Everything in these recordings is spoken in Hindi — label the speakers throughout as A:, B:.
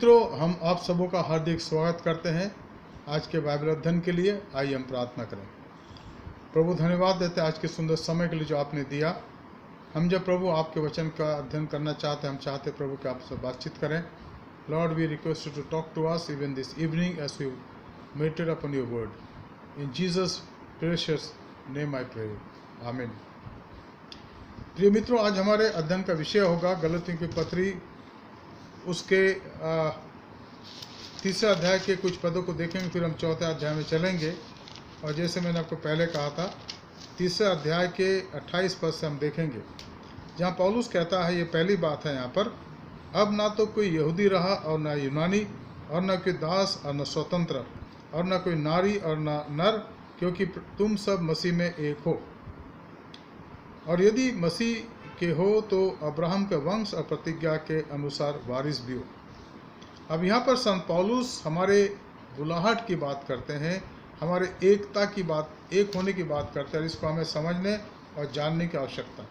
A: मित्रों, हम आप सबों का हार्दिक स्वागत करते हैं आज के बाइबल अध्ययन के लिए। आइए हम प्रार्थना करें। प्रभु, धन्यवाद देते हैं आज के सुंदर समय के लिए जो आपने दिया। हम जब प्रभु आपके वचन का अध्ययन करना चाहते हैं, हम चाहते प्रभु कि आपसे बातचीत करें। Lord, we request you to talk to us even this evening as we meditate upon your word. In Jesus precious name I pray, amen. प्रिय मित्रों, आज हमारे अध्ययन का विषय होगा गलतियों की पत्री, उसके तीसरे अध्याय के कुछ पदों को देखेंगे, फिर हम चौथे अध्याय में चलेंगे। और जैसे मैंने आपको पहले कहा था, तीसरे अध्याय के 28 पद से हम देखेंगे, जहाँ पौलुस कहता है, ये पहली बात है यहाँ पर, अब ना तो कोई यहूदी रहा और न यूनानी, और न कोई दास और न स्वतंत्र, और न कोई नारी और न नर, क्योंकि तुम सब मसीह में एक हो। और यदि मसीह के हो तो अब्राहम के वंश और प्रतिज्ञा के अनुसार वारिस भी हो। अब यहाँ पर संत पौलुस हमारे बुलाहट की बात करते हैं, हमारे एकता की बात, एक होने की बात करते हैं। इसको हमें समझने और जानने की आवश्यकता,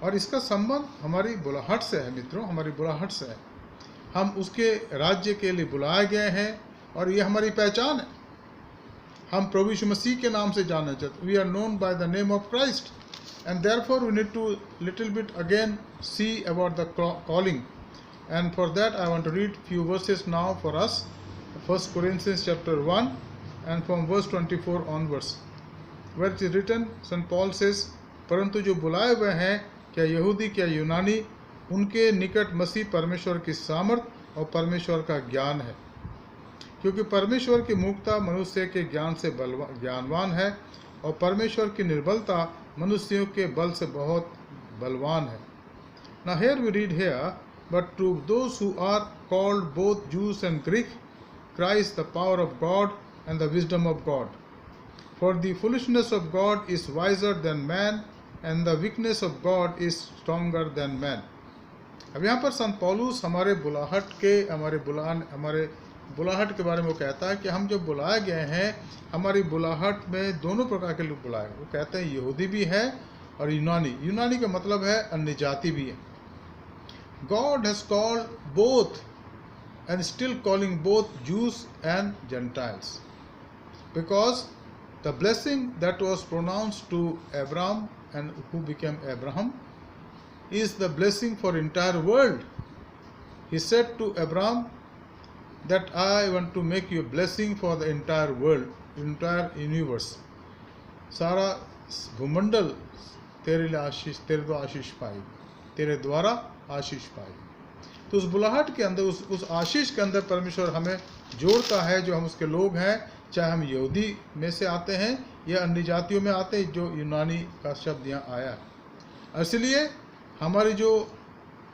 A: और इसका संबंध हमारी बुलाहट से है। मित्रों, हमारी बुलाहट से है। हम उसके राज्य के लिए बुलाए गए हैं और ये हमारी पहचान है। हम प्रभु यीशु मसीह के नाम से जाने जाते। We are known by the name of Christ, and therefore we need to little bit again see about the calling, and for that I want to read few verses now for us. 1 Corinthians chapter 1 and from verse 24 onwards, where it is written, St. Paul says, परंतु जो बुलाए हुए हैं, क्या यहूदी क्या यूनानी, उनके निकट मसीह परमेश्वर की सामर्थ और परमेश्वर का ज्ञान है, क्योंकि परमेश्वर की मूर्खता मनुष्य के ज्ञान से ज्ञानवान है, और परमेश्वर की निर्बलता मनुष्यों के बल से बहुत बलवान है। Now here we read here, but to those who are called both Jews and Greek, Christ the power of God and the wisdom of God. For the foolishness of God is wiser than man, and the weakness of God is stronger than man. अब यहाँ पर संत पौलुस हमारे बुलाहट के बारे में वो कहता है कि हम जो बुलाए गए हैं, हमारी बुलाहट में दोनों प्रकार के लोग बुलाए। वो कहते हैं यहूदी भी है और यूनानी। यूनानी का मतलब है अन्य जाति भी है। God has called both and still calling both Jews and Gentiles, because the blessing that was pronounced to Abraham and who became Abraham is the blessing for entire world. He said to Abraham that I want to make you a blessing for the entire world, entire universe. सारा भूमंडल तेरे द्वारा आशीष पाए, तेरे द्वारा आशीष पाए। तो उस बुलाहट के अंदर, उस आशीष के अंदर परमेश्वर हमें जोड़ता है, जो हम उसके लोग हैं, चाहे हम यहूदी में से आते हैं या अन्य जातियों में आते हैं, जो यूनानी का शब्द यहाँ आया है। इसलिए हमारी जो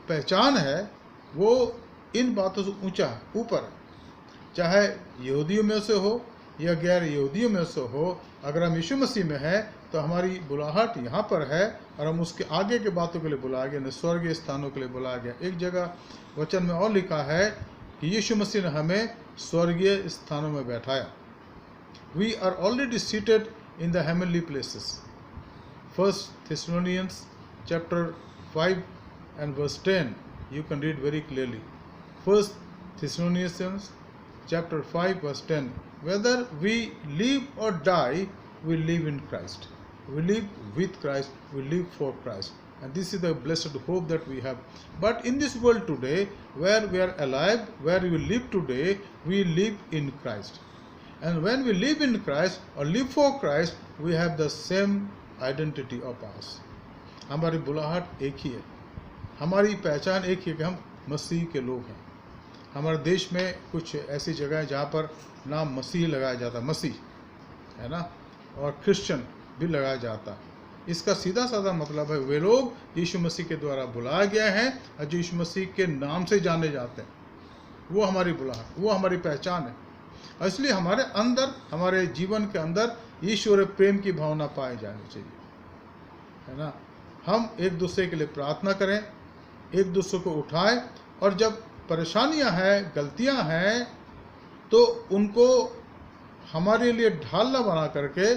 A: पहचान है वो इन बातों से ऊपर है, चाहे यहूदियों में से हो या गैर यहूदियों में से हो। अगर हम यीशु मसीह में हैं तो हमारी बुलाहट यहाँ पर है, और हम उसके आगे के बातों के लिए बुलाया गया, स्वर्गीय स्थानों के लिए बुलाया गया। एक जगह वचन में और लिखा है कि यीशु मसीह ने हमें स्वर्गीय स्थानों में बैठाया। We are already seated in the heavenly places. 1 Thessalonians chapter 5 and verse 10, you can read very clearly. 1 Thessalonians chapter 5 verse 10, whether we live or die, we live in Christ. We live with Christ, we live for Christ. And this is the blessed hope that we have. But in this world today, where we are alive, where we live today, we live in Christ. And when we live in Christ or live for Christ, we have the same identity of us. हमारी बुलाहट एक ही है, हमारी पहचान एक ही है कि हम मसीह के लोग हैं। हमारे देश में कुछ ऐसी जगह है जहाँ पर नाम मसीह लगाया जाता है, मसीह है ना, और क्रिश्चियन भी लगाया जाता है। इसका सीधा साधा मतलब है वे लोग यीशु मसीह के द्वारा बुलाए गए हैं और जो यीशु मसीह के नाम से जाने जाते हैं, वो हमारी बुलाहट, वो हमारी पहचान है। और इसलिए हमारे अंदर, हमारे जीवन के अंदर ईश्वर प्रेम की भावना पाई जानी चाहिए, है ना। हम एक दूसरे के लिए प्रार्थना करें, एक दूसरे को उठाएं, और जब परेशानियां हैं, गलतियां हैं, तो उनको हमारे लिए ढालना बना करके,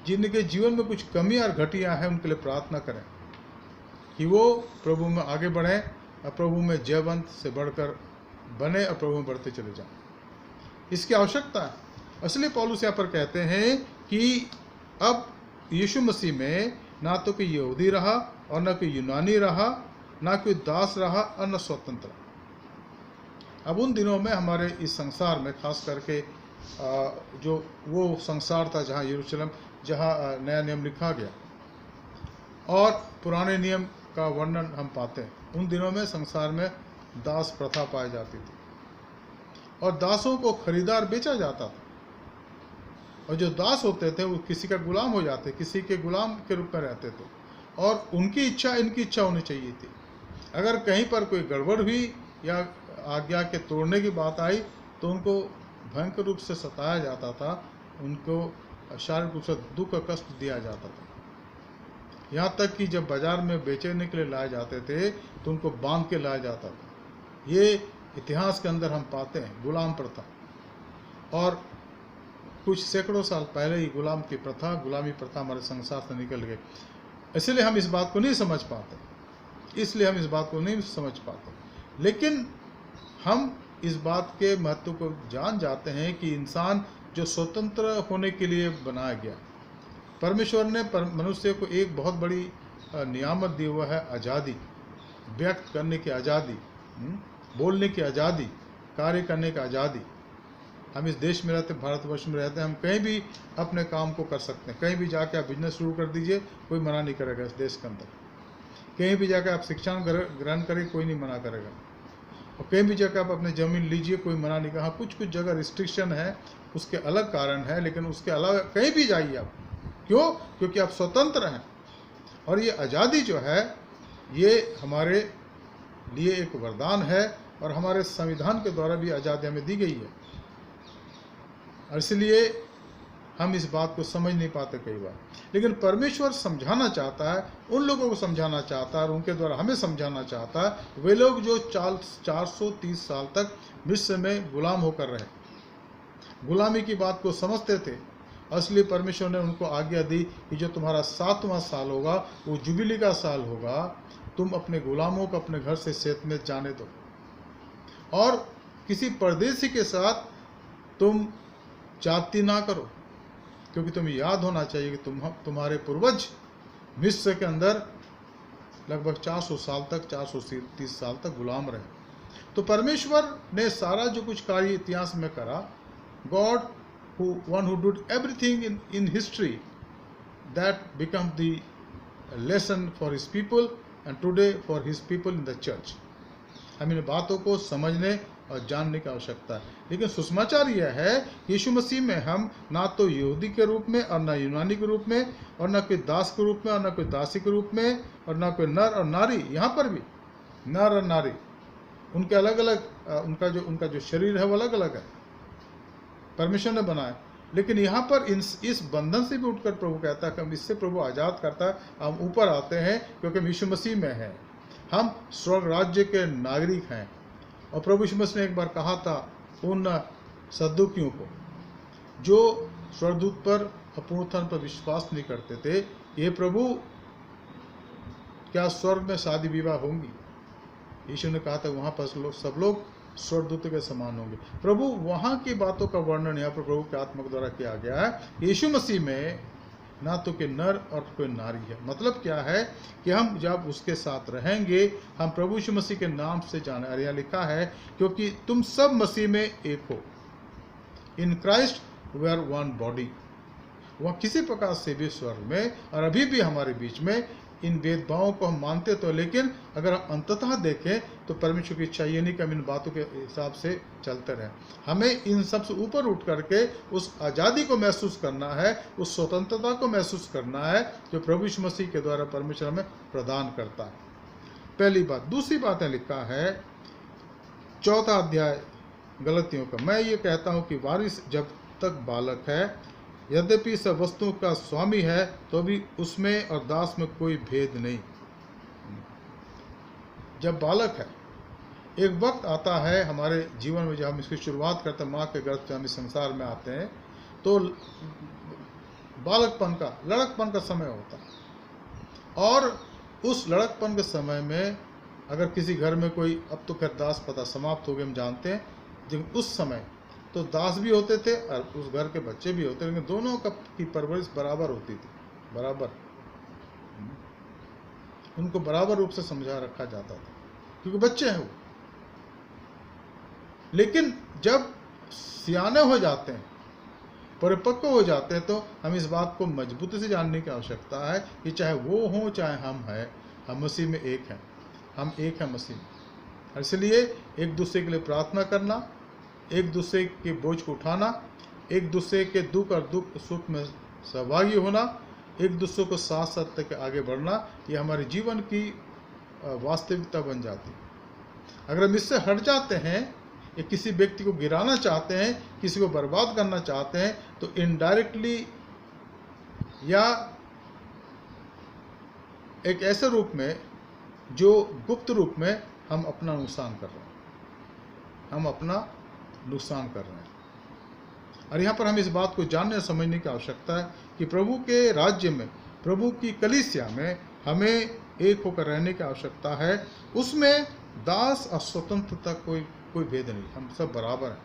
A: जिनके जीवन में कुछ कमी और घटियां हैं, उनके लिए प्रार्थना करें कि वो प्रभु में आगे बढ़ें और प्रभु में जयवंत से बढ़कर बने और प्रभु में बढ़ते चले जाएं। इसकी आवश्यकता है। इसलिए पौलुस यहाँ पर कहते हैं कि अब यीशु मसीह में ना तो कोई यहूदी रहा और ना कोई यूनानी रहा, ना कोई दास रहा और न स्वतंत्र। अब उन दिनों में हमारे इस संसार में खास करके जो वो संसार था जहाँ यरूशलेम, जहाँ नया नियम लिखा गया और पुराने नियम का वर्णन हम पाते हैं। उन दिनों में संसार में दास प्रथा पाई जाती थी और दासों को खरीदार बेचा जाता था, और जो दास होते थे वो किसी का गुलाम हो जाते, किसी के गुलाम के रूप में रहते थे, और उनकी इच्छा इनकी इच्छा होनी चाहिए थी। अगर कहीं पर कोई गड़बड़ हुई या आज्ञा के तोड़ने की बात आई तो उनको भयंकर रूप से सताया जाता था, उनको शारीरिक रूप से दुख और कष्ट दिया जाता था। यहाँ तक कि जब बाजार में बेचने के लिए लाए जाते थे तो उनको बांध के लाया जाता था। ये इतिहास के अंदर हम पाते हैं गुलाम प्रथा, और कुछ सैकड़ों साल पहले ही गुलामी प्रथा हमारे संसार से निकल गई। इसलिए हम इस बात को नहीं समझ पाते, लेकिन हम इस बात के महत्व को जान जाते हैं कि इंसान जो स्वतंत्र होने के लिए बनाया गया, परमेश्वर ने मनुष्य को एक बहुत बड़ी नियामत दी हुआ है, आज़ादी, व्यक्त करने की आज़ादी, बोलने की आज़ादी, कार्य करने की आज़ादी। हम इस देश में रहते, भारतवर्ष में रहते हैं, हम कहीं भी अपने काम को कर सकते हैं। कहीं भी जाके आप बिजनेस शुरू कर दीजिए, कोई मना नहीं करेगा इस देश के अंदर। कहीं भी जाकर आप शिक्षा ग्रहण करें, कोई नहीं मना करेगा। और कहीं भी जाकर आप अपने ज़मीन लीजिए, कोई मना नहीं करेगा। हाँ, कुछ कुछ जगह रिस्ट्रिक्शन है, उसके अलग कारण है, लेकिन उसके अलावा कहीं भी जाइए आप। क्यों? क्योंकि आप स्वतंत्र हैं। और ये आज़ादी जो है ये हमारे लिए एक वरदान है, और हमारे संविधान के द्वारा भी आज़ादी हमें दी गई है। और इसलिए हम इस बात को समझ नहीं पाते कई बार, लेकिन परमेश्वर समझाना चाहता है, उन लोगों को समझाना चाहता है और उनके द्वारा हमें समझाना चाहता है। वे लोग जो 430 साल तक मिस्र में गुलाम होकर रहे, गुलामी की बात को समझते थे। इसलिए परमेश्वर ने उनको आज्ञा दी कि जो तुम्हारा 7वां साल होगा वो जुबिली का साल होगा, तुम अपने गुलामों को अपने घर से सेत में जाने दो, और किसी परदेसी के साथ तुम जाति ना करो, क्योंकि तुम्हें याद होना चाहिए कि तुम्हारे पूर्वज मिस्र के अंदर लगभग 400 साल तक, 430 साल तक गुलाम रहे। तो परमेश्वर ने सारा जो कुछ कार्य इतिहास में करा, God one who did everything in history, that become the lesson for his people and today for his people in the church. हमें इन बातों को समझने और जानने की आवश्यकता है। लेकिन सुसमाचार यह है, यीशु मसीह में हम ना तो यहूदी के रूप में और ना यूनानी के रूप में, और ना कोई दास के रूप में और ना कोई दासी के रूप में, और ना कोई नर और नारी। यहाँ पर भी नर और नारी उनके अलग अलग, उनका जो शरीर है वो अलग अलग है, परमेश्वर ने बनाया। लेकिन यहाँ पर इस बंधन से भी उठकर प्रभु कहता है कि हम इससे प्रभु आज़ाद करता है, हम ऊपर आते हैं क्योंकि हम यीशु मसीह में हैं, हम स्वर्ग राज्य के नागरिक हैं। और प्रभु यीशु मसीह ने एक बार कहा था उन सद्दुकियों को जो स्वर्गदूत पर अपूर्णतन पर विश्वास नहीं करते थे, ये प्रभु क्या स्वर्ग में शादी विवाह होंगी? यीशु ने कहा था वहाँ पर सब लोग स्वर्गदूत के समान होंगे। प्रभु वहाँ की बातों का वर्णन यहाँ पर प्रभु के आत्मा के द्वारा किया गया है। यीशु मसीह में ना तो कोई नर और कोई नारी है। मतलब क्या है कि हम जब उसके साथ रहेंगे, हम प्रभु यीशु मसीह के नाम से जाने। और यहाँ लिखा है क्योंकि तुम सब मसीह में एक हो, in Christ we are one body. वह किसी प्रकार से भी स्वर्ग में और अभी भी हमारे बीच में इन भेदभावों को हम मानते तो, लेकिन अगर हम अंततः देखें तो परमेश्वर की इच्छा ये नहीं कि हम इन बातों के हिसाब से चलते रहें। हमें इन सब से ऊपर उठ करके उस आज़ादी को महसूस करना है, उस स्वतंत्रता को महसूस करना है जो प्रभु यीशु मसीह के द्वारा परमेश्वर हमें प्रदान करता है। पहली बात। दूसरी बात है, लिखा है 4वां अध्याय गलतियों का, मैं ये कहता हूँ कि वारिस जब तक बालक है, यद्यपि सब वस्तुओं का स्वामी है, तो भी उसमें और दास में कोई भेद नहीं। जब बालक है, एक वक्त आता है हमारे जीवन में जब हम इसकी शुरुआत करते हैं, माँ के गर्भ से हम इस संसार में आते हैं, तो बालकपन का, लड़कपन का समय होता है। और उस लड़कपन के समय में अगर किसी घर में कोई, अब तो खैर दास प्रथा समाप्त हो गई हम जानते हैं, लेकिन उस समय तो दास भी होते थे और उस घर के बच्चे भी होते, लेकिन दोनों की परवरिश बराबर होती थी, बराबर, उनको बराबर रूप से समझा रखा जाता था, क्योंकि बच्चे हैं वो। लेकिन जब सियाने हो जाते हैं, परिपक्व हो जाते हैं, तो हम इस बात को मजबूती से जानने की आवश्यकता है कि चाहे वो हों चाहे हम हैं, हम मसीह में एक हैं, हम एक हैं मसीह में। इसलिए एक दूसरे के लिए प्रार्थना करना, एक दूसरे के बोझ को उठाना, एक दूसरे के दुख और सुख में सहभागी होना, एक दूसरे को साथ साथ तक आगे बढ़ना, ये हमारे जीवन की वास्तविकता बन जाती है। अगर हम इससे हट जाते हैं या किसी व्यक्ति को गिराना चाहते हैं, किसी को बर्बाद करना चाहते हैं, तो इनडायरेक्टली या एक ऐसे रूप में जो गुप्त रूप में हम अपना नुकसान कर रहे हैं, हम अपना नुकसान कर रहे हैं। और यहाँ पर हम इस बात को जानने समझने की आवश्यकता है कि प्रभु के राज्य में, प्रभु की कलीसिया में हमें एक होकर रहने की आवश्यकता है। उसमें दास और स्वतंत्रता कोई भेद नहीं, हम सब बराबर हैं,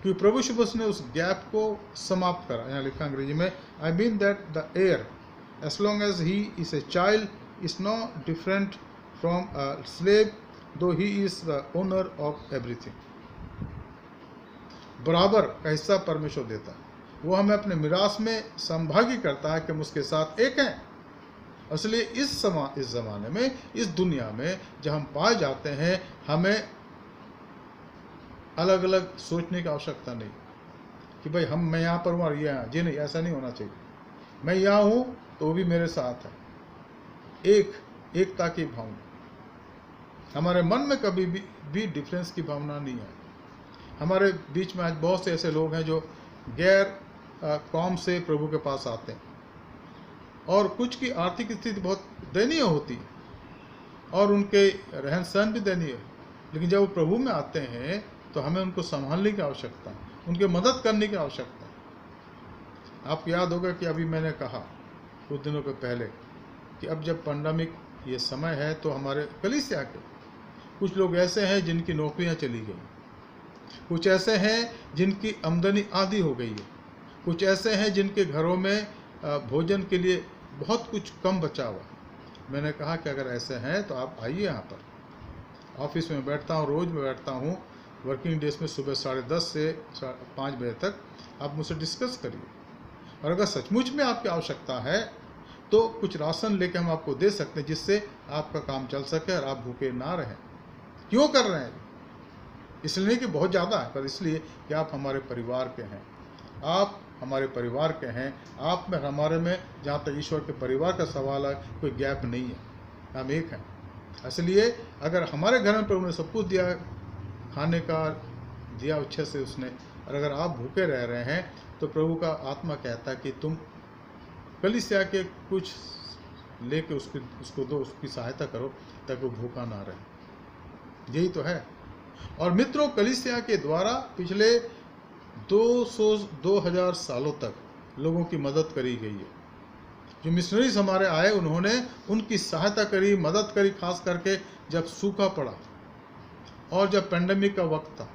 A: क्योंकि प्रभु यीशु मसीह ने उस गैप को समाप्त करा। यहाँ लिखा अंग्रेजी में, I mean that the heir as long as he is a child is no different from a slave though he is the owner of everything. बराबर का हिस्सा परमेश्वर देता है, वो हमें अपने मिरास में संभागी करता है कि हम उसके साथ एक हैं। इसलिए इस ज़माने में, इस दुनिया में जब हम पाए जाते हैं, हमें अलग अलग सोचने की आवश्यकता नहीं कि भाई मैं यहाँ पर हूँ और ये यहाँ, जी नहीं, ऐसा नहीं होना चाहिए। मैं यहाँ हूँ तो वो भी मेरे साथ है, एकता की भावना। हमारे मन में कभी भी डिफरेंस की भावना नहीं है। हमारे बीच में आज बहुत से ऐसे लोग हैं जो गैर कौम से प्रभु के पास आते हैं, और कुछ की आर्थिक स्थिति बहुत दयनीय होती है और उनके रहन सहन भी दयनीय है, लेकिन जब वो प्रभु में आते हैं तो हमें उनको संभालने की आवश्यकता है, उनकी मदद करने की आवश्यकता है। आपको याद होगा कि अभी मैंने कहा कुछ दिनों के पहले कि अब जब पैंडेमिक ये समय है, तो हमारे कलीसिया के कुछ लोग ऐसे हैं जिनकी नौकरियां चली गई, कुछ ऐसे हैं जिनकी आमदनी आधी हो गई है, कुछ ऐसे हैं जिनके घरों में भोजन के लिए बहुत कुछ कम बचा हुआ। मैंने कहा कि अगर ऐसे हैं तो आप आइए यहाँ पर। ऑफिस में बैठता हूँ, रोज़ में बैठता हूँ वर्किंग डेज में, सुबह 10:30 से 5 बजे तक आप मुझसे डिस्कस करिए, और अगर सचमुच में आपकी आवश्यकता है तो कुछ राशन लेके हम आपको दे सकते हैं, जिससे आपका काम चल सके और आप भूखे ना रहें। क्यों कर रहे हैं? इसलिए नहीं कि बहुत ज़्यादा है, पर इसलिए कि आप हमारे परिवार के हैं, आप हमारे परिवार के हैं। आप में हमारे में, जहाँ तक ईश्वर के परिवार का सवाल है, कोई गैप नहीं है, हम एक हैं। इसलिए अगर हमारे घर में प्रभु ने सब कुछ दिया, खाने का दिया अच्छे से उसने, और अगर आप भूखे रह रहे हैं तो प्रभु का आत्मा कहता है कि तुम कलीसिया के कुछ लेके उसको दो, उसकी सहायता करो ताकि वो भूखा ना रहे। यही तो है। और मित्रों, कलीसिया के द्वारा पिछले 2000 सालों तक लोगों की मदद करी गई है। जो मिशनरीज हमारे आए, उन्होंने उनकी सहायता करी, मदद करी, खास करके जब सूखा पड़ा और जब पैंडेमिक का वक्त था,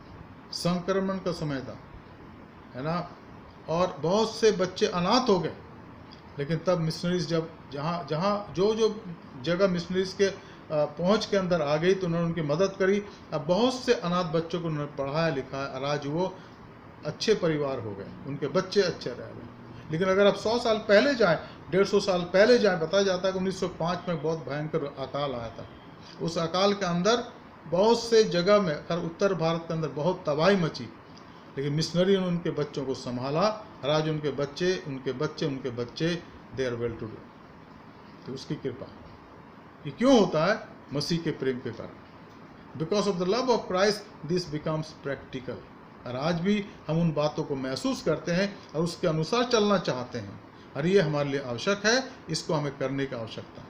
A: संक्रमण का समय था, है ना, और बहुत से बच्चे अनाथ हो गए। लेकिन तब मिशनरीज जब जहाँ जो जगह मिशनरीज के पहुँच के अंदर आ गई, तो उन्होंने उनकी मदद करी। अब बहुत से अनाथ बच्चों को उन्होंने पढ़ाया लिखाया, और आज वो अच्छे परिवार हो गए, उनके बच्चे अच्छे रह गए। लेकिन अगर आप 100 साल पहले जाएं, 150 साल पहले जाएं, बताया जाता है कि 1905 में बहुत भयंकर अकाल आया था। उस अकाल के अंदर बहुत से जगह में, उत्तर भारत के अंदर बहुत तबाही मची, लेकिन मिशनरी ने उनके बच्चों को संभाला, और आज उनके बच्चे they are well to do. तो उसकी कृपा। ये क्यों होता है? मसीह के प्रेम के कारण। Because of the love of Christ this becomes practical. और आज भी हम उन बातों को महसूस करते हैं और उसके अनुसार चलना चाहते हैं, और ये हमारे लिए आवश्यक है, इसको हमें करने की आवश्यकता है।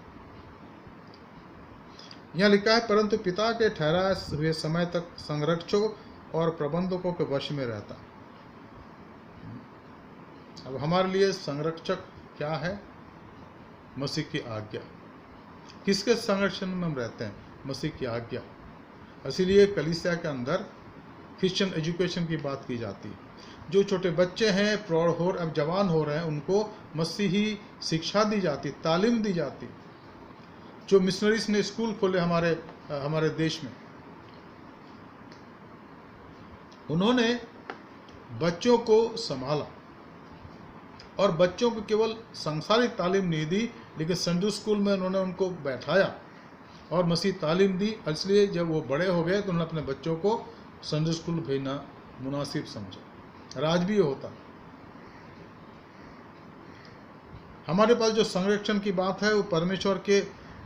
A: यहाँ लिखा है, परंतु पिता के ठहराए हुए समय तक संरक्षकों और प्रबंधकों के वश में रहता। अब हमारे लिए संरक्षक क्या है? मसीह की आज्ञा। किसके संरक्षण में हम रहते हैं? मसीह की आज्ञा। इसीलिए कलीसिया के अंदर क्रिश्चियन एजुकेशन की बात की जाती है। जो छोटे बच्चे हैं, प्रौढ़ हो अब जवान हो रहे हैं, उनको मसीही शिक्षा दी जाती, तालीम दी जाती। जो मिशनरीज ने स्कूल खोले हमारे देश में, उन्होंने बच्चों को संभाला और बच्चों को केवल सांसारिक तालीम नहीं दी, लेकिन संडे स्कूल में उन्होंने उनको बैठाया और मसीह तालीम दी। इसलिए जब वो बड़े हो गए तो उन्होंने अपने बच्चों को संडे स्कूल भेजना मुनासिब समझा। और आज भी ये होता है। हमारे पास जो संरक्षण की बात है वो परमेश्वर के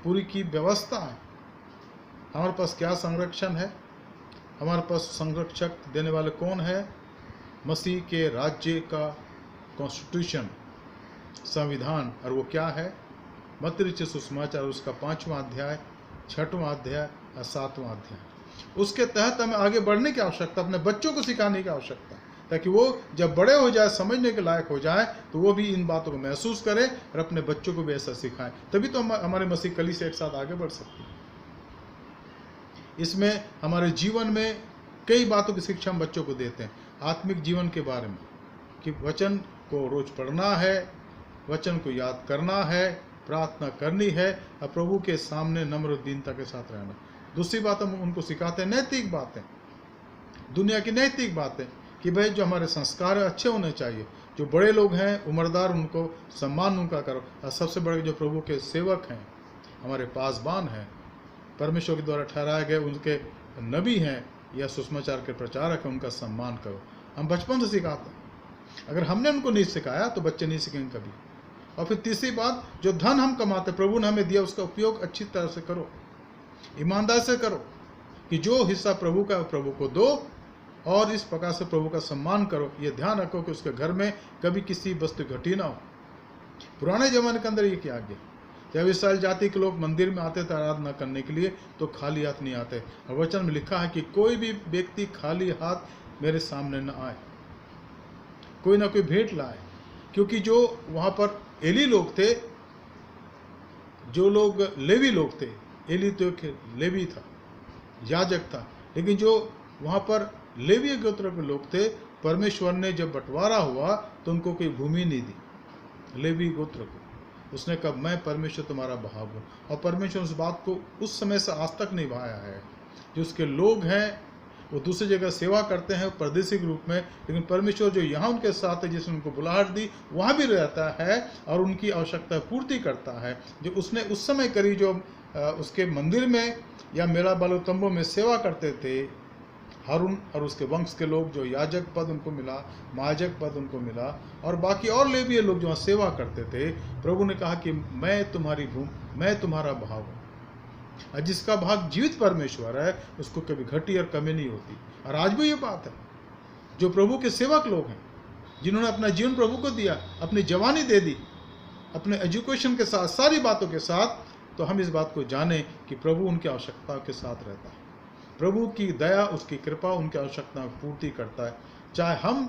A: पूरी की व्यवस्था है। हमारे पास क्या संरक्षण है? हमारे पास संरक्षक देने वाले कौन है? मसीह के राज्य का कॉन्स्टिट्यूशन, संविधान। और वो क्या है? मत्ती रचित सुसमाचार उसका 5वां अध्याय, 6वां अध्याय और 7वां अध्याय। उसके तहत हमें आगे बढ़ने की आवश्यकता, अपने बच्चों को सिखाने की आवश्यकता, ताकि वो जब बड़े हो जाए, समझने के लायक हो जाए, तो वो भी इन बातों को महसूस करें और अपने बच्चों को भी ऐसा सिखाएं। तभी तो हमारे मसीह कलीसिया एक साथ आगे बढ़ सकती है। इसमें हमारे जीवन में कई बातों की शिक्षा हम बच्चों को देते हैं। आत्मिक जीवन के बारे में कि वचन को रोज पढ़ना है, वचन को याद करना है, प्रार्थना करनी है और प्रभु के सामने नम्र दीनता के साथ रहना। दूसरी बात हम उनको सिखाते हैं नैतिक बातें, दुनिया की नैतिक बातें, कि भाई जो हमारे संस्कार अच्छे होने चाहिए। जो बड़े लोग हैं, उम्रदार, उनको सम्मान उनका करो। और सबसे बड़े जो प्रभु के सेवक हैं, हमारे पासबान हैं, परमेश्वर के द्वारा ठहराए गए उनके नबी हैं या सुसमाचार के प्रचारक हैं, उनका सम्मान करो। हम बचपन से सिखाते हैं। अगर हमने उनको नहीं सिखाया तो बच्चे नहीं सीखेंगे कभी। और फिर तीसरी बात, जो धन हम कमाते, प्रभु ने हमें दिया, उसका उपयोग अच्छी तरह से करो, ईमानदार से करो, कि जो हिस्सा प्रभु का प्रभु को दो और इस प्रकार से प्रभु का सम्मान करो। ये ध्यान रखो कि उसके घर में कभी किसी वस्तु घटी ना हो। पुराने जमाने के अंदर ये क्या गया, जब इस्राएल जाति के लोग मंदिर में आते थे आराधना करने के लिए, तो खाली हाथ नहीं आते। और वचन में लिखा है कि कोई भी व्यक्ति खाली हाथ मेरे सामने न आए, कोई ना कोई भेंट लाए। क्योंकि जो वहाँ पर एली लोग थे, जो लोग लेवी लोग थे, एली तो एक लेवी था, याजक था, लेकिन जो वहाँ पर लेवी गोत्र के लोग थे, परमेश्वर ने जब बंटवारा हुआ तो उनको कोई भूमि नहीं दी, लेवी गोत्र को। उसने कहा मैं परमेश्वर तुम्हारा भाग हूँ। और परमेश्वर उस बात को उस समय से आज तक निभाया है। जो उसके लोग हैं वो दूसरी जगह सेवा करते हैं परदेशी के रूप में, लेकिन परमेश्वर जो यहाँ उनके साथ है, जिसने उनको बुलाहट दी, वहाँ भी रहता है और उनकी आवश्यकता पूर्ति करता है। जो उसने उस समय करी, जो उसके मंदिर में या मेला बालो तंबू में सेवा करते थे, हारून और उसके वंश के लोग, जो याजक पद उनको मिला, महायाजक पद उनको मिला, और बाकी और लेवीय लोग जो सेवा करते थे, प्रभु ने कहा कि मैं तुम्हारा भाग हूँ। और जिसका भाग जीवित परमेश्वर है, उसको कभी घटी और कमी नहीं होती। और आज भी ये बात है, जो प्रभु के सेवक लोग हैं, जिन्होंने अपना जीवन प्रभु को दिया, अपनी जवानी दे दी, अपने एजुकेशन के साथ, सारी बातों के साथ, तो हम इस बात को जाने कि प्रभु उनकी आवश्यकताओं के साथ रहता है। प्रभु की दया, उसकी कृपा उनकी आवश्यकताओं की पूर्ति करता है। चाहे हम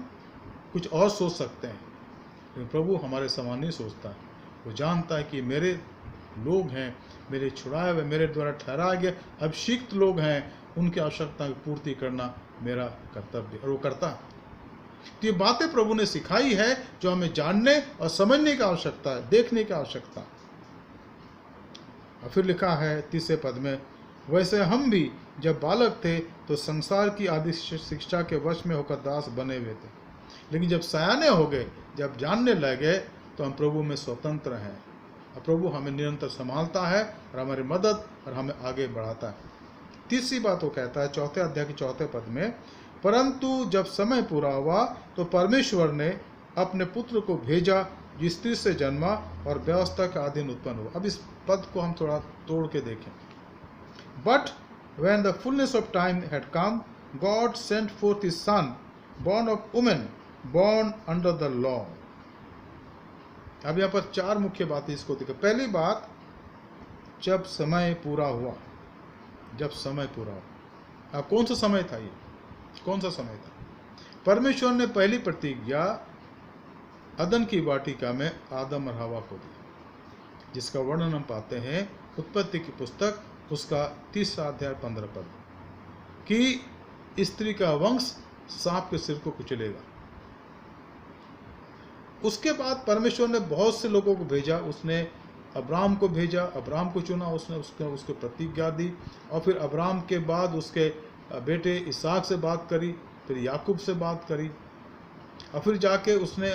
A: कुछ और सोच सकते हैं, लेकिन प्रभु हमारे समान नहीं सोचता है। वो जानता है कि मेरे लोग हैं, मेरे छुड़ाए हुए, मेरे द्वारा ठहराए गए अभिषिक्त लोग हैं, उनकी आवश्यकता की पूर्ति करना मेरा कर्तव्य, और वो करता है। तो ये बातें प्रभु ने सिखाई है, जो हमें जानने और समझने की आवश्यकता है, देखने की आवश्यकता। और फिर लिखा है 30 पद में, वैसे हम भी जब बालक थे तो संसार की आदि शिक्षा के वश में होकर दास बने हुए थे, लेकिन जब सयाने हो गए, जब जानने लगे, तो हम प्रभु में स्वतंत्र हैं। और प्रभु हमें निरंतर संभालता है और हमारी मदद और हमें आगे बढ़ाता है। तीसरी बात वो कहता है 4 अध्याय के 4 पद में, परंतु जब समय पूरा हुआ तो परमेश्वर ने अपने पुत्र को भेजा, जो स्त्री से जन्मा और व्यवस्था के अधीन उत्पन्न हुआ। अब इस पद को हम थोड़ा तोड़ के देखें। But when the fullness of time had come, God sent forth his son, born of woman, born under the law. अब यहाँ पर 4 मुख्य बातें इसको देखें। पहली बात, जब समय पूरा हुआ, जब समय पूरा हुआ। अब कौन सा समय था ये? कौन सा समय था? परमेश्वर ने पहली प्रतिज्ञा अदन की वाटिका में आदम और हवा को दी, जिसका वर्णन हम पाते हैं उत्पत्ति की पुस्तक उसका 30 अध्याय 15 पद, कि स्त्री का वंश सांप के सिर को कुचलेगा। उसके बाद परमेश्वर ने बहुत से लोगों को भेजा। उसने अब्राहम को भेजा, अब्राहम को चुना, उसने उसको प्रतिज्ञा दी, और फिर अब्राहम के बाद उसके बेटे इसहाक से बात करी, फिर याकूब से बात करी, और फिर जाके उसने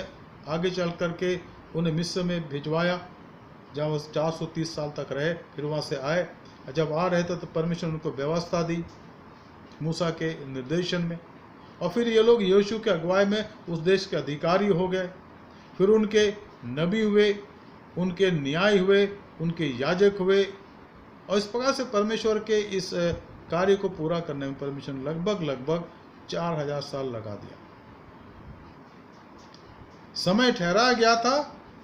A: आगे चल करके उन्हें मिस्र में भिजवाया, जहाँ वो 430 साल तक रहे। फिर वहाँ से आए, जब आ रहे थे तो परमेश्वर ने उनको व्यवस्था दी मूसा के निर्देशन में, और फिर ये लोग यहोशू के अगुवाई में उस देश के अधिकारी हो गए। फिर उनके नबी हुए, उनके न्याय हुए, उनके याजक हुए, और इस प्रकार से परमेश्वर के इस कार्य को पूरा करने में परमेश्वर ने लगभग 4000 साल लगा दिया। समय ठहराया गया था,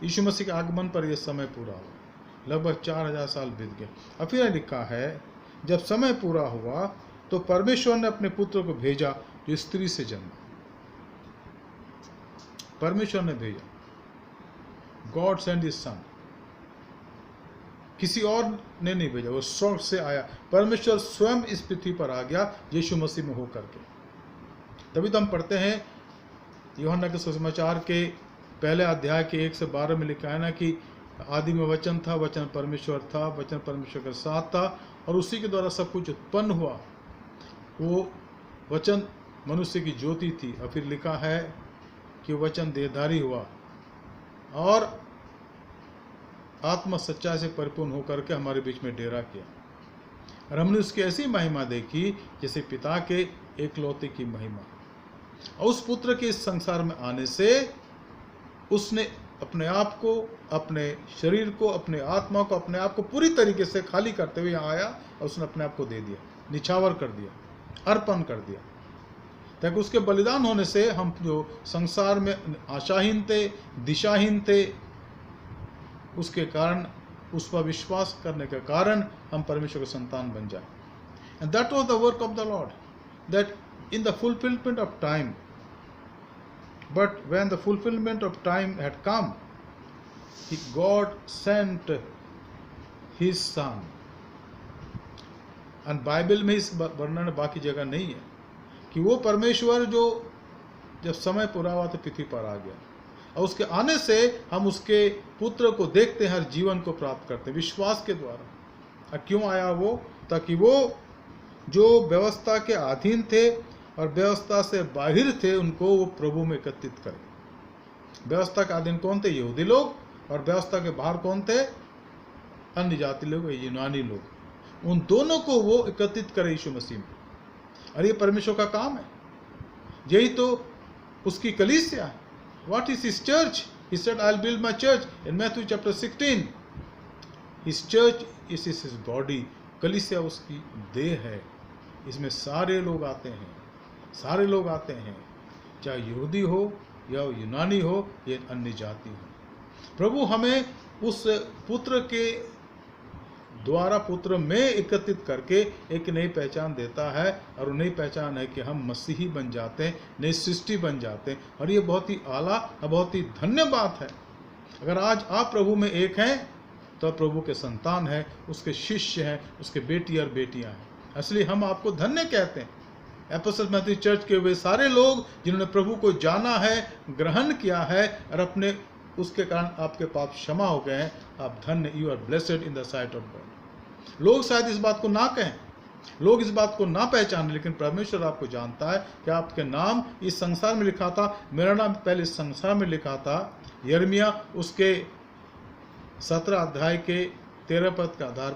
A: यीशु मसीह के आगमन पर यह समय पूरा हुआ। लगभग 4000 साल बीत गए। और फिर लिखा है, जब समय पूरा हुआ तो परमेश्वर ने अपने पुत्र को भेजा जो स्त्री से जन्मा। परमेश्वर ने भेजा, गॉड सेंड हिज सन। किसी और ने नहीं भेजा, वो स्वर्ग से आया। परमेश्वर स्वयं इस पृथ्वी पर आ गया यीशु मसीह में होकर के। तभी तो हम पढ़ते हैं यूहन्ना के सुसमाचार के पहले अध्याय के 1 से 12 में लिखा है ना, कि आदि में वचन था, वचन परमेश्वर था, वचन परमेश्वर के साथ था, और उसी के द्वारा सब कुछ उत्पन्न हुआ। वो वचन मनुष्य की ज्योति थी। और फिर लिखा है कि वचन देहधारी हुआ और आत्मा सच्चाई से परिपूर्ण होकर के हमारे बीच में डेरा किया, और हमने उसकी ऐसी महिमा देखी जैसे पिता के एकलौते की महिमा। और उस पुत्र के इस संसार में आने से उसने अपने आप को, अपने शरीर को, अपने आत्मा को, अपने आप को पूरी तरीके से खाली करते हुए यहाँ आया, और उसने अपने आप को दे दिया, निछावर कर दिया, अर्पण कर दिया, ताकि उसके बलिदान होने से हम जो संसार में आशाहीन थे, दिशाहीन थे, उसके कारण, उस पर विश्वास करने के कारण हम परमेश्वर के संतान बन जाए। And that was the work of the Lord, that in the fulfilment of time, but when the fulfillment of time had come, God sent his son। और बाइबल में इस वर्णन बाकी जगह नहीं है कि वो परमेश्वर जो जब समय पूरा हुआ तो पृथ्वी पर आ गया, और उसके आने से हम उसके पुत्र को देखते हैं, हर जीवन को प्राप्त करते हैं विश्वास के द्वारा। और क्यों आया वो? ताकि वो जो व्यवस्था के अधीन थे और व्यवस्था से बाहर थे, उनको वो प्रभु में एकत्रित करे। व्यवस्था के अधीन कौन थे? यहूदी लोग। और व्यवस्था के बाहर कौन थे? अन्य जाति लोग, यूनानी लोग। उन दोनों को वो एकत्रित करे यीशु मसीह में। और ये परमेश्वर का काम है, यही तो उसकी कलीसिया है। What is his church? He said I will build my church in Matthew chapter 16। His church is his body. कलीसिया उसकी देह है। इसमें सारे लोग आते हैं, सारे लोग आते हैं, चाहे यहूदी हो या यूनानी हो या अन्य जाति हो। प्रभु हमें उस पुत्र के द्वारा, पुत्र में एकत्रित करके एक नई पहचान देता है, और नई पहचान है कि हम मसीही बन जाते हैं, नई सृष्टि बन जाते हैं। और ये बहुत ही आला और बहुत ही धन्य बात है। अगर आज आप प्रभु में एक हैं तो प्रभु के संतान हैं, उसके शिष्य हैं, उसके बेटी और बेटियां हैं। इसलिए हम आपको धन्य कहते हैं। एपोस्टल मैथ्यू चर्च के वे सारे लोग जिन्होंने प्रभु को जाना है, ग्रहण किया है, और अपने उसके कारण आपके पाप क्षमा हो गए हैं, आप धन्य, you are blessed in the sight of God. लोग शायद इस बात को ना कहें, लोग इस बात को ना पहचानें, लेकिन परमेश्वर आपको जानता है कि आपके नाम इस संसार में लिखा था। मेरा नाम पहले इस संसार में लिखा था। यिर्मयाह उसके 17 अध्याय के 13 पद के आधार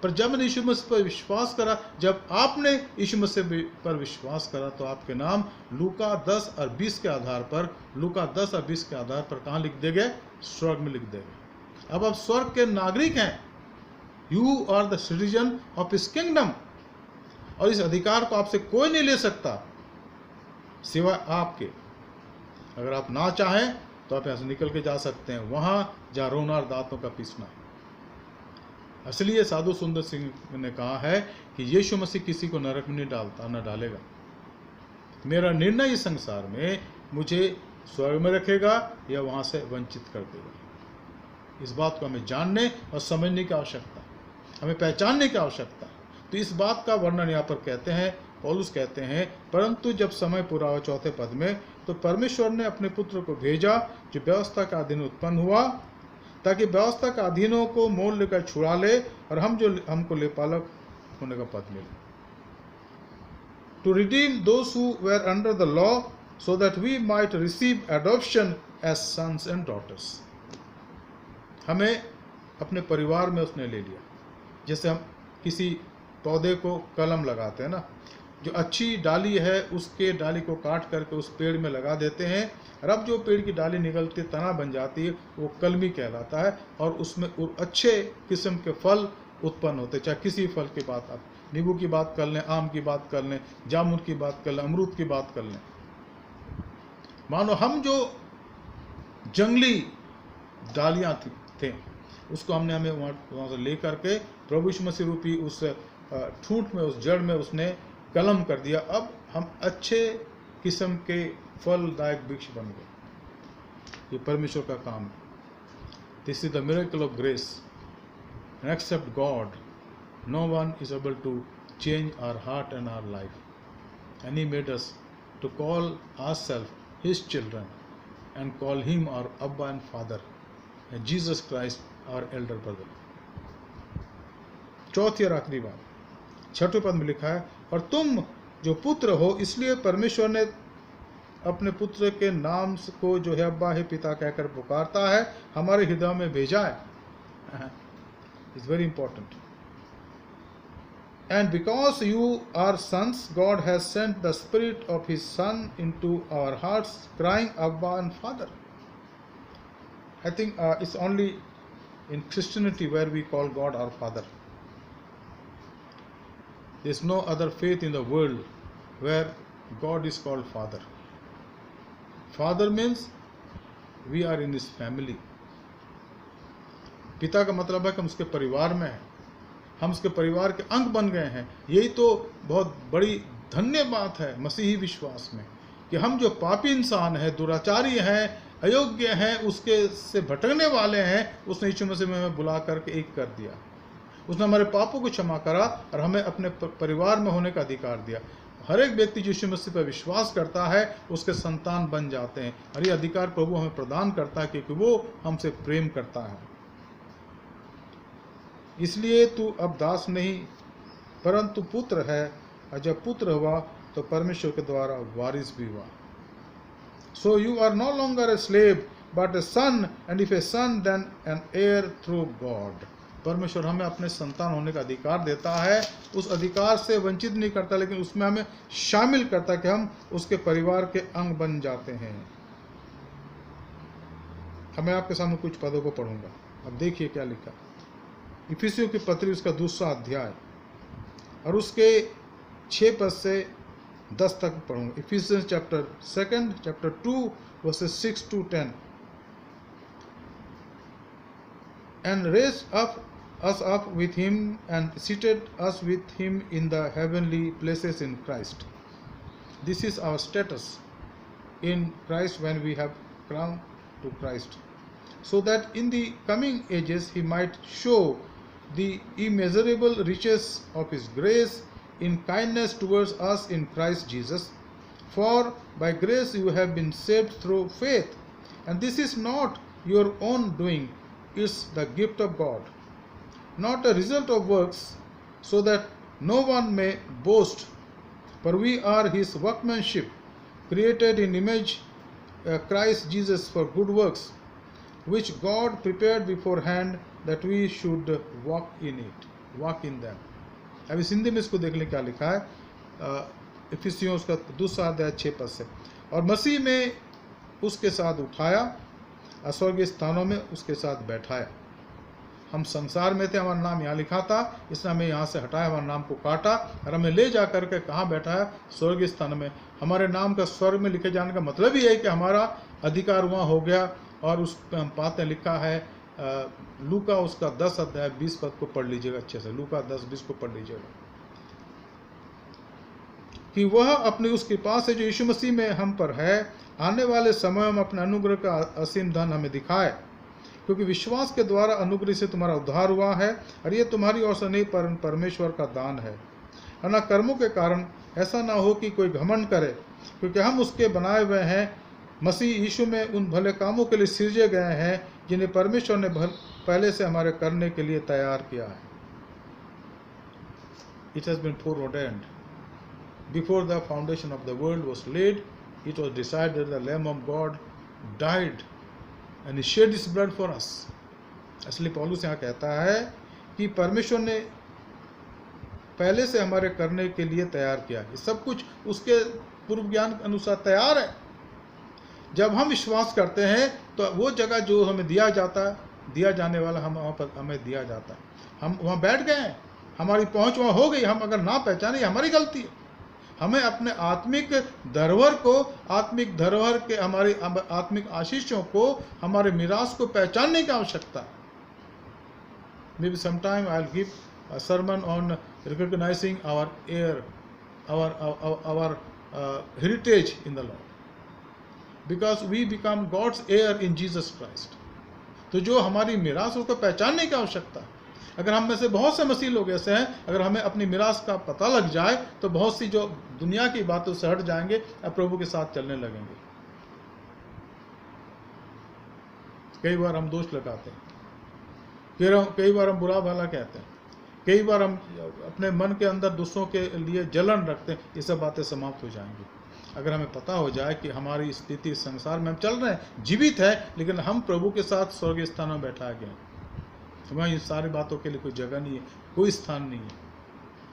A: पर जब मैंने यीशु मसीह पर विश्वास करा, जब आपने यीशु मसीह पर विश्वास करा, तो आपके नाम लूका 10 और 20 के आधार पर, लूका 10 और 20 के आधार पर कहाँ लिख दे गए? स्वर्ग में लिख दे गए। अब आप स्वर्ग के नागरिक हैं। You are the citizen of his kingdom. और इस अधिकार को आपसे कोई नहीं ले सकता सिवाय आपके। अगर आप ना चाहें तो आप यहाँ से निकल के जा सकते हैं, वहां जहाँ रोना और दांतों का पीसना है। इसलिए साधु सुंदर सिंह ने कहा है कि यीशु मसीह किसी को नरक में नहीं डालता, न डालेगा। मेरा निर्णय इस संसार में मुझे स्वर्ग में रखेगा या वहां से वंचित कर देगा। इस बात को हमें जानने और समझने की आवश्यकता है, हमें पहचानने की आवश्यकता है। तो इस बात का वर्णन यहाँ पर कहते हैं, पौलुस कहते हैं, परंतु जब समय पूरा हुआ, चौथे पद में, तो परमेश्वर ने अपने पुत्र को भेजा जो व्यवस्था का अधीन उत्पन्न हुआ, ताकि व्यवस्था का अधीनों को मोल लेकर छुड़ा ले और हमको लेपालक होने का पद मिले। To redeem those who were under the law so that we might receive adoption as sons and daughters. हमें अपने परिवार में उसने ले लिया। जैसे हम किसी पौधे को कलम लगाते हैं ना, जो अच्छी डाली है उसके डाली को काट करके उस पेड़ में लगा देते हैं, और अब जो पेड़ की डाली निकलती तना बन जाती है वो कलमी कहलाता है, और उसमें अच्छे किस्म के फल उत्पन्न होते। चाहे किसी फल की बात, आप नींबू की बात कर लें, आम की बात कर लें, जामुन की बात कर लें, अमरूद की बात कर लें। मानो हम जो जंगली डालियाँ थे उसको हमें वहाँ से ले करके प्रभु यीशु मसीह रूपी उस ठूंठ में, उस जड़ में उसने कलम कर दिया। अब हम अच्छे किस्म के फलदायक वृक्ष बन गए। ये परमेश्वर का काम है। This is the miracle of grace, and except God no one is able to change our heart and our life, and he made us to call ourselves his children and call him our Abba and father, and Jesus Christ our elder brother. चौथी और आखिरी बात, छठवें पद में लिखा है, और तुम जो पुत्र हो इसलिए परमेश्वर ने अपने पुत्र के नाम को जो है अब्बा है पिता कहकर पुकारता है, हमारे हृदय में भेजा है। It's very important. And because you are sons God has sent the spirit of his son into our hearts crying Abba and father. I think it's only in Christianity where we call God our father. There is no other faith in the world where God is called Father. Father means we are in His family. पिता का मतलब है कि हम उसके परिवार में हैं, हम उसके परिवार के अंग बन गए हैं. यही तो बहुत बड़ी धन्य बात है मसीही विश्वास में, कि हम जो पापी इंसान हैं, दुराचारी हैं, अयोग्य हैं, उसके से भटकने वाले हैं, उसने यीशु मसीह में हमें बुला करके एक कर दिया. उसने हमारे पापों को क्षमा करा और हमें अपने परिवार में होने का अधिकार दिया. हर एक व्यक्ति जो यीशु मसीह पर विश्वास करता है उसके संतान बन जाते हैं, और ये अधिकार प्रभु हमें प्रदान करता है क्योंकि वो हमसे प्रेम करता है. इसलिए तू अब दास नहीं परंतु पुत्र है, और जब पुत्र हुआ तो परमेश्वर के द्वारा वारिस भी हुआ. So you are no longer a slave but a son, and if a son then an heir through God. परमेश्वर हमें अपने संतान होने का अधिकार देता है. उस अधिकार से वंचित नहीं करता, लेकिन उसमें हमें शामिल करता है कि हम उसके परिवार के अंग बन जाते हैं. अब मैं आपके सामने कुछ पदों को पढ़ूंगा. अब देखिए क्या लिखा. इफिसियों की पत्री उसका 2 अध्याय और उसके 6 पद से 10 तक पढ़ूंगा. Ephesians chapter 2 chapter 2 versus 6 to 10. And raised us up with him and seated us with him in the heavenly places in Christ. This is our status in Christ when we have come to Christ, so that in the coming ages he might show the immeasurable riches of his grace in kindness towards us in Christ Jesus. For by grace you have been saved through faith, and this is not your own doing, it's the gift of God, not a result of works, so that no one may boast. For we are his workmanship, created in image Christ Jesus for good works, which God prepared beforehand that we should walk in them. अब इस हिंदी में इसको देख लें क्या लिखा है. इफिसियों उसका 2 अध्याय 6 पद से. और मसीह में उसके साथ उठाया, स्वर्गीय स्थानों में उसके साथ बैठाया. हम संसार में थे, हमारा नाम यहाँ लिखा था, इसने हमें यहाँ से हटाया, हमारे नाम को काटा और हमें ले जा करके कहाँ बैठाया, स्वर्गीय स्थान में. हमारे नाम का स्वर्ग में लिखे जाने का मतलब ही है कि हमारा अधिकार वहाँ हो गया. और उस पर हम पाते हैं लिखा है, लूका उसका 10 अध्याय 20 पद को पढ़ लीजिएगा अच्छे से. लूका 10:20 को पढ़ लीजिएगा कि वह अपनी उस कृपा से जो यीशु मसीह में हम पर है, आने वाले समय में अपने अनुग्रह का असीम धन हमें दिखाए. क्योंकि विश्वास के द्वारा अनुग्रह से तुम्हारा उद्धार हुआ है, और ये तुम्हारी ओर से नहीं परमेश्वर का दान है। और न कर्मों के कारण, ऐसा ना हो कि कोई घमंड करे, क्योंकि हम उसके बनाए हुए हैं, मसीह यीशु में उन भले कामों के लिए सृजे गए हैं जिन्हें परमेश्वर ने पहले से हमारे करने के लिए तैयार किया है। It has been foreordained. Before the foundation of the world was laid, it was decided that the Lamb of God died and he shed his blood for us. असली पौलुस यहाँ कहता है कि परमेश्वर ने पहले से हमारे करने के लिए तैयार किया है। सब कुछ उसके पूर्व ज्ञान के अनुसार तैयार है। जब हम विश्वास करते हैं तो वो जगह जो हमें दिया जाता है, दिया जाने वाला हम वहाँ पर हमें दिया जाता है। हम वहाँ बैठ गए हैं, हमारी पहुँच वहाँ हो गई। हम अगर ना पहचाने, हमारी गलती है। हमें अपने आत्मिक धरोहर के हमारी आत्मिक आशीषों को, हमारे मिरास को पहचानने की आवश्यकता है। Maybe sometime I'll give a sermon on recognizing our heritage in the Lord, because we become God's heir in Jesus Christ. तो जो हमारी मिरास उसको पहचानने की आवश्यकता है। अगर हम में से बहुत से मसीह लोग ऐसे हैं, अगर हमें अपनी मिरास का पता लग जाए तो बहुत सी जो दुनिया की बातों से हट जाएंगे और प्रभु के साथ चलने लगेंगे। कई बार हम दोष लगाते हैं, कई बार हम बुरा भला कहते हैं, कई बार हम अपने मन के अंदर दूसरों के लिए जलन रखते हैं। ये सब बातें समाप्त हो जाएंगी अगर हमें पता हो जाए कि हमारी स्थिति संसार में हम चल रहे हैं, जीवित है, लेकिन हम प्रभु के साथ स्वर्गीय स्थान में बैठा गए। वहाँ इन सारी बातों के लिए कोई जगह नहीं है, कोई स्थान नहीं है।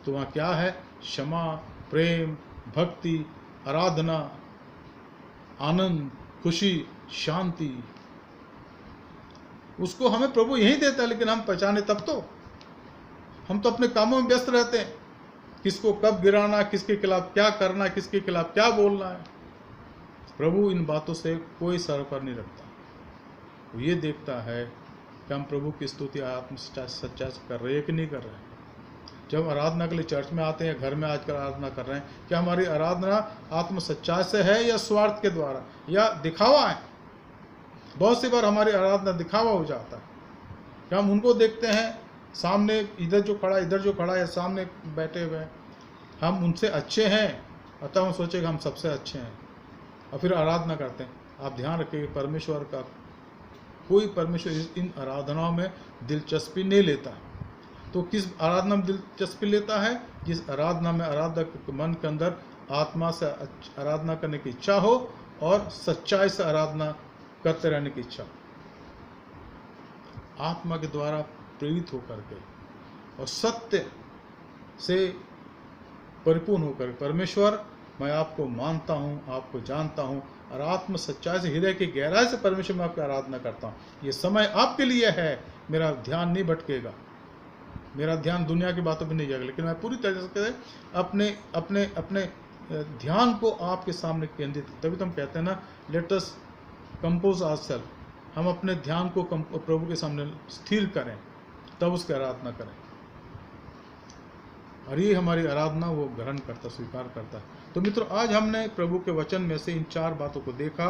A: तो वहाँ क्या है? क्षमा, प्रेम, भक्ति, आराधना, आनंद, खुशी, शांति। उसको हमें प्रभु यही देता है, लेकिन हम पहचाने तब तो। हम तो अपने कामों में व्यस्त रहते हैं, किसको कब गिराना, किसके खिलाफ क्या करना, किसके खिलाफ क्या बोलना है। प्रभु इन बातों से कोई सरोकार नहीं रखता। वो ये देखता है कि हम प्रभु की स्तुति आत्म सच्चाई से कर रहे हैं कि नहीं कर रहे हैं। जब आराधना के लिए चर्च में आते हैं, घर में आजकल आराधना कर रहे हैं, क्या हमारी आराधना आत्म सच्चाई से है या स्वार्थ के द्वारा या दिखावा है? बहुत सी बार हमारी आराधना दिखावा हो जाता है कि हम उनको देखते हैं सामने, इधर जो खड़ा है, सामने बैठे हुए हैं, हम उनसे अच्छे हैं, अतः हम सोचेंगे हम सबसे अच्छे हैं, और फिर आराधना करते हैं। आप ध्यान रखिए, परमेश्वर का कोई परमेश्वर इन आराधनाओं में दिलचस्पी नहीं लेता। तो किस आराधना में दिलचस्पी लेता है? जिस आराधना में आराधक के मन के अंदर आत्मा से आराधना करने की इच्छा हो और सच्चाई से आराधना करते रहने की इच्छा, आत्मा के द्वारा प्रेरित होकर के और सत्य से परिपूर्ण होकर, परमेश्वर मैं आपको मानता हूँ, आपको जानता हूँ, और आत्म सच्चाई से, हृदय की गहराई से परमेश्वर मैं आपकी आराधना करता हूँ। ये समय आपके लिए है, मेरा ध्यान नहीं भटकेगा, मेरा ध्यान दुनिया की बातों पर नहीं जाएगा, लेकिन मैं पूरी तरह से अपने अपने अपने ध्यान को आपके सामने केंद्रित। तभी तो हम कहते हैं ना, लेट अस कंपोज आवरसेल्फ। हम अपने ध्यान को प्रभु के सामने स्थिर करें, तब उसकी आराधना करें, और ये हमारी आराधना वो ग्रहण करता, स्वीकार करता है। तो मित्रों, आज हमने प्रभु के वचन में से इन 4 बातों को देखा,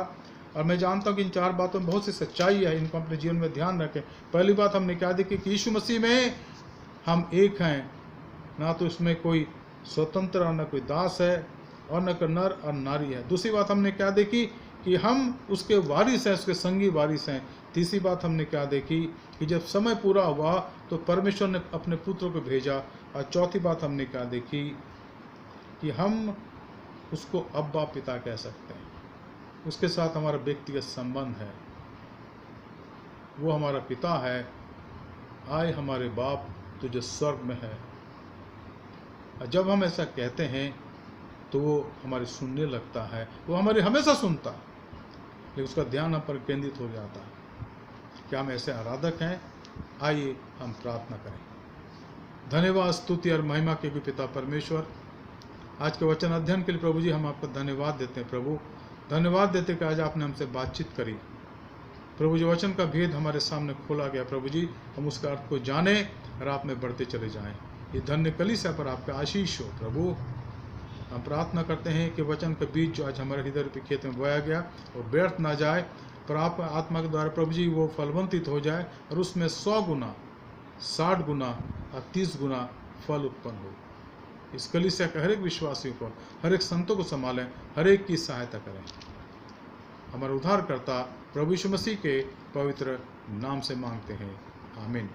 A: और मैं जानता हूँ कि इन 4 बातों में बहुत सी सच्चाई है। इनको अपने जीवन में ध्यान रखें। पहली बात हमने क्या देखी कि यीशु मसीह में हम एक हैं, ना तो इसमें कोई स्वतंत्र और न कोई दास है, और न कोई नर और नारी है। दूसरी बात हमने क्या देखी कि हम उसके वारिस हैं, उसके संगी वारिस हैं। तीसरी बात हमने क्या देखी कि जब समय पूरा हुआ तो परमेश्वर ने अपने पुत्र को भेजा। और चौथी बात हमने क्या देखी कि हम उसको अब्बा पिता कह सकते हैं, उसके साथ हमारा व्यक्तिगत संबंध है, वो हमारा पिता है। आए हमारे बाप तो जो स्वर्ग में है। और जब हम ऐसा कहते हैं तो वो हमारी सुनने लगता है, वो हमारी हमेशा सुनता है, लेकिन उसका ध्यान हम पर केंद्रित हो जाता है। क्या हम ऐसे आराधक हैं? आइए हम प्रार्थना करें। धन्यवाद, स्तुति और महिमा के पिता परमेश्वर, आज के वचन अध्ययन के लिए प्रभु जी हम आपको धन्यवाद देते हैं। प्रभु धन्यवाद देते कि आज आपने हमसे बातचीत करी। प्रभु जी, वचन का भेद हमारे सामने खोला गया। प्रभु जी, हम उसका अर्थ को जाने और आप में बढ़ते चले जाएं। ये धन्य कलीसिया पर आपका आशीष हो। प्रभु हम प्रार्थना करते हैं कि वचन का बीज जो आज हमारे हृदय के खेत में बोया गया और व्यर्थ ना जाए, पर आप आत्मा के द्वारा प्रभु जी वो फलवंतित हो जाए और उसमें 100 गुना, 60 गुना और 30 गुना फल उत्पन्न हो। इस कलीसिया के हर एक विश्वासियों को, हर एक संतों को संभालें, हर एक की सहायता करें। हमारे उद्धारकर्ता प्रभु यीशु मसीह के पवित्र नाम से मांगते हैं, आमीन।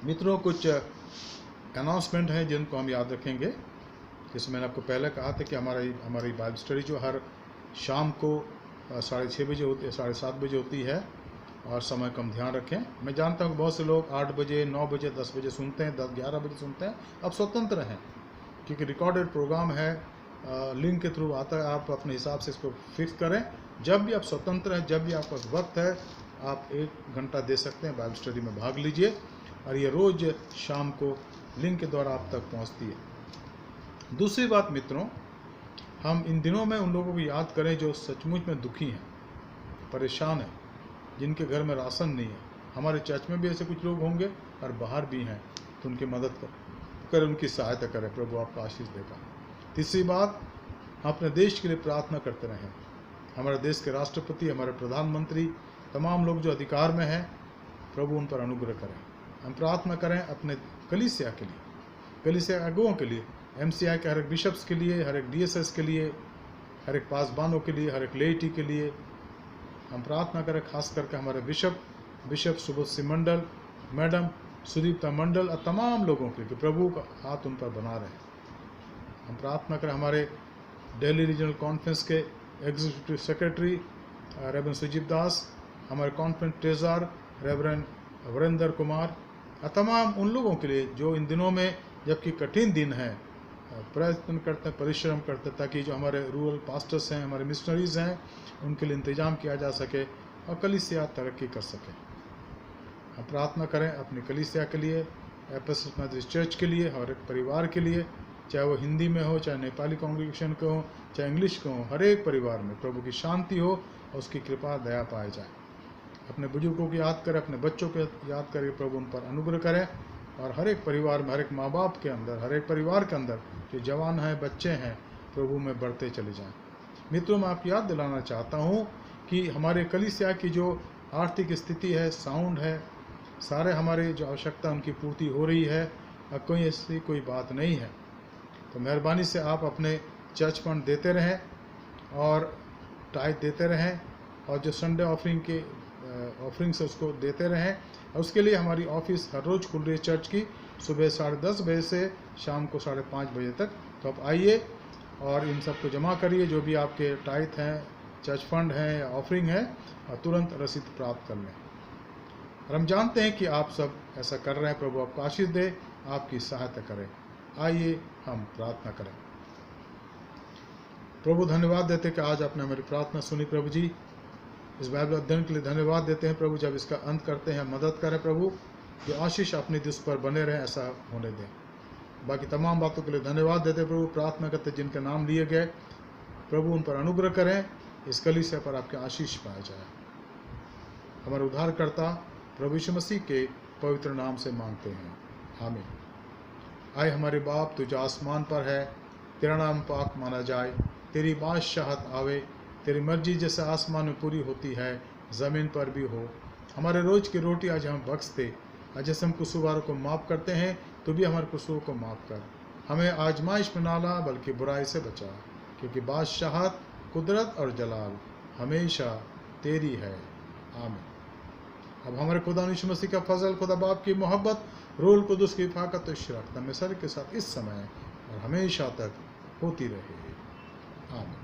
A: मित्रों, कुछ अनाउंसमेंट हैं जिनको हम याद रखेंगे। जैसे मैंने आपको पहले कहा था कि हमारी बाइबल स्टडी जो हर शाम को 6:30 बजे होती है, 7:30 बजे होती है, और समय का हम ध्यान रखें। मैं जानता हूँ कि बहुत से लोग 8 बजे, 9 बजे, 10 बजे सुनते हैं, 10-11 बजे सुनते हैं। आप स्वतंत्र हैं, क्योंकि रिकॉर्डेड प्रोग्राम है, लिंक के थ्रू आता है। आप अपने हिसाब से इसको फिक्स करें। जब भी आप स्वतंत्र हैं, जब भी आपका वक्त है, आप 1 घंटा दे सकते हैं, बाइबल स्टडी में भाग लीजिए। और ये रोज़ शाम को लिंक के द्वारा आप तक पहुँचती है। दूसरी बात मित्रों, हम इन दिनों में उन लोगों को याद करें जो सचमुच में दुखी हैं, परेशान हैं, जिनके घर में राशन नहीं है। हमारे चर्च में भी ऐसे कुछ लोग होंगे और बाहर भी हैं, तो उनकी मदद करें, उनकी सहायता करें। प्रभु आपका आशीष देगा। तीसरी बात, अपने देश के लिए प्रार्थना करते रहें। हमारे देश के राष्ट्रपति, हमारे प्रधानमंत्री, तमाम लोग जो अधिकार में हैं, प्रभु उन पर अनुग्रह करें। हम प्रार्थना करें अपने कलीसिया के लिए, कलीसिया अगुओं के लिए, MCI के हर एक बिशप्स के लिए, हर एक DSS के लिए, हर एक पासबानों के लिए, हर एक लेइटी के लिए हम प्रार्थना करें। खास करके हमारे बिशप सुबोध सिंह मंडल, मैडम सुदीप्ता मंडल और तमाम लोगों के लिए कि प्रभु का हाथ उन पर बना रहे। हम प्रार्थना करें हमारे दिल्ली रीजनल कॉन्फ्रेंस के executive secretary reverend Sujit Das, हमारे conference treasurer reverend Virendra Kumar और तमाम उन लोगों के लिए जो इन दिनों में, जबकि कठिन दिन है, प्रयत्न करते हैं, परिश्रम करते हैं, ताकि जो हमारे रूरल पास्टर्स हैं, हमारे मिशनरीज हैं, उनके लिए इंतजाम किया जा सके और कलीसिया तरक्की कर सके। हम प्रार्थना करें अपनी कलीसिया के लिए, एफएसएस मेथोडिस्ट चर्च के लिए, हर एक परिवार के लिए, चाहे वो हिंदी में हो, चाहे नेपाली कांग्रीगेशन के हो, चाहे इंग्लिश के हो, हर एक परिवार में प्रभु की शांति हो और उसकी कृपा दया पाई जाए। अपने बुजुर्गों को याद करें, अपने बच्चों को याद करें, प्रभु उन पर अनुग्रह करें। और हर एक परिवार में, हर एक माँ बाप के अंदर, हर एक परिवार के अंदर जो जवान हैं, बच्चे हैं, प्रभु में बढ़ते चले जाएं। मित्रों, मैं आपको याद दिलाना चाहता हूँ कि हमारे कलीसिया की जो आर्थिक स्थिति है, साउंड है, सारे हमारे जो आवश्यकता उनकी पूर्ति हो रही है और कोई ऐसी कोई बात नहीं है। तो मेहरबानी से आप अपने चर्च फंड देते रहें और टाइट देते रहें, और जो संडे ऑफरिंग्स है उसको देते रहें। और उसके लिए हमारी ऑफिस हर रोज़ खुल रही है चर्च की, सुबह 10:30 बजे से शाम को 5:30 बजे तक। तो आप आइए और इन सबको जमा करिए, जो भी आपके टाइट हैं, चर्च फंड हैं या ऑफरिंग है, और तुरंत रसीद प्राप्त कर लें। और हम जानते हैं कि आप सब ऐसा कर रहे हैं। प्रभु आपको आशीष दे, आपकी सहायता करें। आइए हम प्रार्थना करें। प्रभु, धन्यवाद देते कि आज आपने हमारी प्रार्थना सुनी। प्रभु जी, इस बाइबल अध्ययन के लिए धन्यवाद देते हैं। प्रभु, जब इसका अंत करते हैं, मदद करें प्रभु, जो आशीष अपने दिस पर बने रहें, ऐसा होने दें। बाकी तमाम बातों के लिए धन्यवाद देते प्रभु। प्रार्थना करते जिनके नाम लिए गए, प्रभु उन पर अनुग्रह करें, इस कलीसिया पर आपके आशीष पाया जाए। हमारे उद्धारकर्ता प्रभु यीशु मसीह के पवित्र नाम से मांगते हैं, आमीन। आए हमारे बाप, तुझ आसमान पर है, तेरा नाम पाक माना जाए, तेरी बादशाहत आवे, तेरी मर्जी जैसे आसमान में पूरी होती है, ज़मीन पर भी हो। हमारे रोज़ की रोटी आज हम बख्श दे, और जैसे हम कसूरवारों को माफ़ करते हैं, तो भी हमारे कसूर को माफ़ कर। हमें आजमाइश में ना ला, बल्कि बुराई से बचा, क्योंकि बादशाहत, कुदरत और जलाल हमेशा तेरी है, आमीन। अब हमारे खुदा यीशु मसीह का फजल, खुदा बाप की मोहब्बत, रूह कुदुस की फाकत और शराकत में सर के साथ इस समय और हमेशा तक होती रहे, आमीन।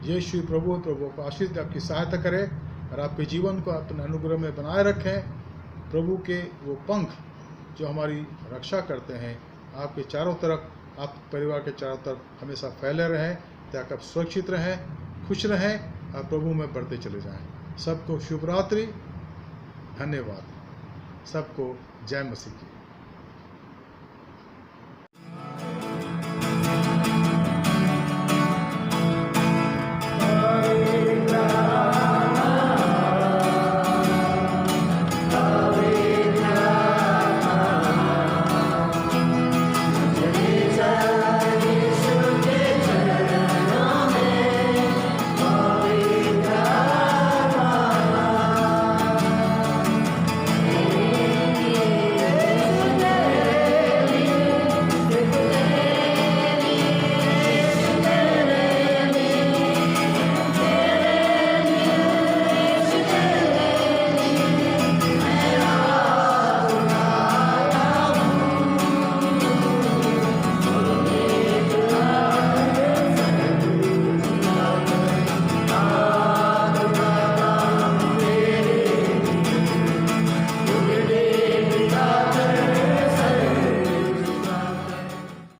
A: यीशु प्रभु को आशीष दे, आपकी सहायता करे और आपके जीवन को अपने अनुग्रह में बनाए रखें। प्रभु के वो पंख जो हमारी रक्षा करते हैं, आपके चारों तरफ, आप परिवार के चारों तरफ हमेशा फैले रहें, ताकि आप सुरक्षित रहें, खुश रहें और प्रभु में बढ़ते चले जाएं। सबको शुभ रात्रि, धन्यवाद। सबको जय मसीह की।